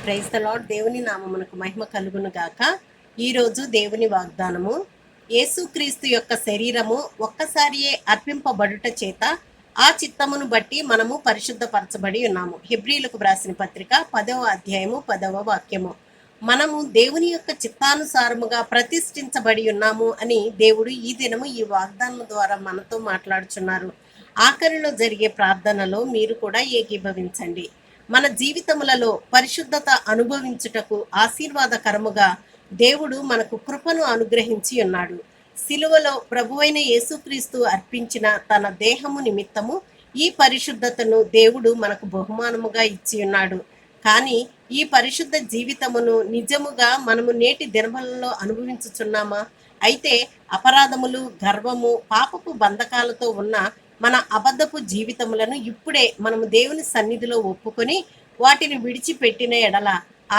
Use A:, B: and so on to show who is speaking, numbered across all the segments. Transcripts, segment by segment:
A: Praise the lord. దేవుని నామమునకు మహిమ కలుగును గాక. ఈరోజు దేవుని వాగ్దానము, యేసుక్రీస్తు యొక్క శరీరము ఒక్కసారియే అర్పింపబడుట చేత ఆ చిత్తమును బట్టి మనము పరిశుద్ధపరచబడి ఉన్నాము. హెబ్రీలకు వ్రాసిన పత్రిక 10వ అధ్యాయము 10వ వాక్యము. మనము దేవుని యొక్క చిత్తానుసారముగా ప్రతిష్ఠించబడి ఉన్నాము అని దేవుడు ఈ దినము ఈ వాగ్దానం ద్వారా మనతో మాట్లాడుచున్నారు. ఆఖరిలో జరిగే ప్రార్థనలో మీరు కూడా ఏకీభవించండి. మన జీవితములలో పరిశుద్ధత అనుభవించుటకు ఆశీర్వాదకరముగా దేవుడు మనకు కృపను అనుగ్రహించి ఉన్నాడు. సిలువలో ప్రభువైన యేసుక్రీస్తు అర్పించిన తన దేహము నిమిత్తము ఈ పరిశుద్ధతను దేవుడు మనకు బహుమానముగా ఇచ్చి ఉన్నాడు. కానీ ఈ పరిశుద్ధ జీవితమును నిజముగా మనము నేటి దినములలో అనుభవించుచున్నామా? అయితే అపరాధములు, గర్వము, పాపపు బంధకాలతో ఉన్న మన అబద్ధపు జీవితములను ఇప్పుడే మనము దేవుని సన్నిధిలో ఒప్పుకొని వాటిని విడిచిపెట్టిన ఎడల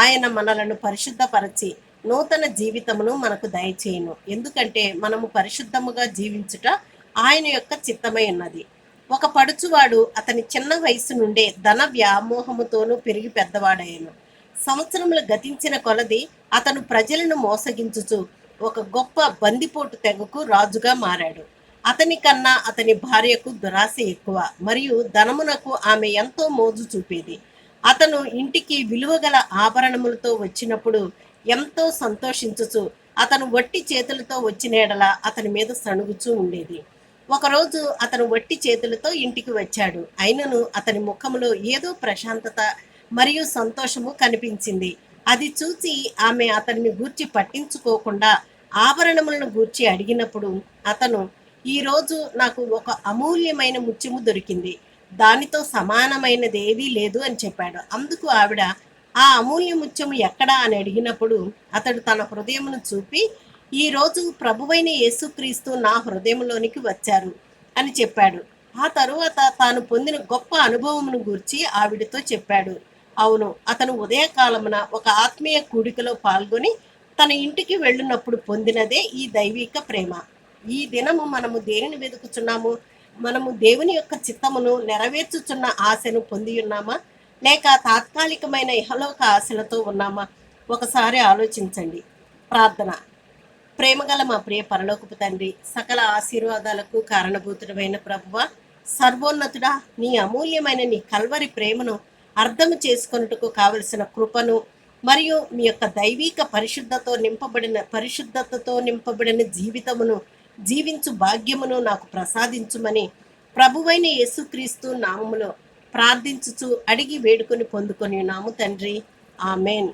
A: ఆయన మనలను పరిశుద్ధపరచి నూతన జీవితమును మనకు దయచేయును. ఎందుకంటే మనము పరిశుద్ధముగా జీవించుట ఆయన యొక్క చిత్తమై ఉన్నది. ఒక పడుచువాడు అతని చిన్న వయసు నుండే ధన వ్యామోహముతోనూ పెరిగి పెద్దవాడయ్యను. సంవత్సరములు గతించిన కొలది అతను ప్రజలను మోసగించుచు ఒక గొప్ప బందిపోటు తెగకు రాజుగా మారాడు. అతని కన్నా అతని భార్యకు దురాశ ఎక్కువ, మరియు ధనమునకు ఆమె ఎంతో మోజు చూపేది. అతను ఇంటికి విలువగల ఆభరణములతో వచ్చినప్పుడు ఎంతో సంతోషించుచు అతను వట్టి చేతులతో వచ్చిన ఎడల అతని మీద సణుగుచూ ఉండేది. ఒకరోజు అతను వట్టి చేతులతో ఇంటికి వచ్చాడు. అయినను అతని ముఖములో ఏదో ప్రశాంతత మరియు సంతోషము కనిపించింది. అది చూసి ఆమె అతనిని గూర్చి పట్టించుకోకుండా ఆభరణములను గూర్చి అడిగినప్పుడు అతను, ఈరోజు నాకు ఒక అమూల్యమైన ముత్యము దొరికింది, దానితో సమానమైనది ఏదీ లేదు అని చెప్పాడు. అందుకు ఆవిడ, ఆ అమూల్య ముత్యము ఎక్కడా అని అడిగినప్పుడు అతడు తన హృదయమును చూపి, ఈరోజు ప్రభువైన యేసుక్రీస్తు నా హృదయంలోనికి వచ్చారు అని చెప్పాడు. ఆ తరువాత తాను పొందిన గొప్ప అనుభవమును గూర్చి ఆవిడతో చెప్పాడు. అవును, అతను ఉదయకాలమున ఒక ఆత్మీయ కూడికలో పాల్గొని తన ఇంటికి వెళ్ళినప్పుడు పొందినదే ఈ దైవిక ప్రేమ. ఈ దినము మనము దేనిని వెతుకుచున్నాము? మనము దేవుని యొక్క చిత్తమును నెరవేర్చుచున్న ఆశను పొంది ఉన్నామా, లేక తాత్కాలికమైన ఇహలోక ఆశలతో ఉన్నామా? ఒకసారి ఆలోచించండి. ప్రార్థన. ప్రేమగల మా ప్రియ పరలోకపు తండ్రి, సకల ఆశీర్వాదాలకు కారణభూతుడమైన ప్రభువా, సర్వోన్నతుడా, నీ అమూల్యమైన నీ కల్వరి ప్రేమను అర్థము చేసుకొనుటకు కావలసిన కృపను మరియు మీ యొక్క దైవిక పరిశుద్ధతతో నింపబడిన జీవితమును జీవించు భాగ్యమును నాకు ప్రసాదించుమని ప్రభువైన యేసుక్రీస్తు నామములో ప్రార్థించుచు అడిగి వేడుకొని పొందుకొని ఉన్నాము తండ్రి. ఆమెన్.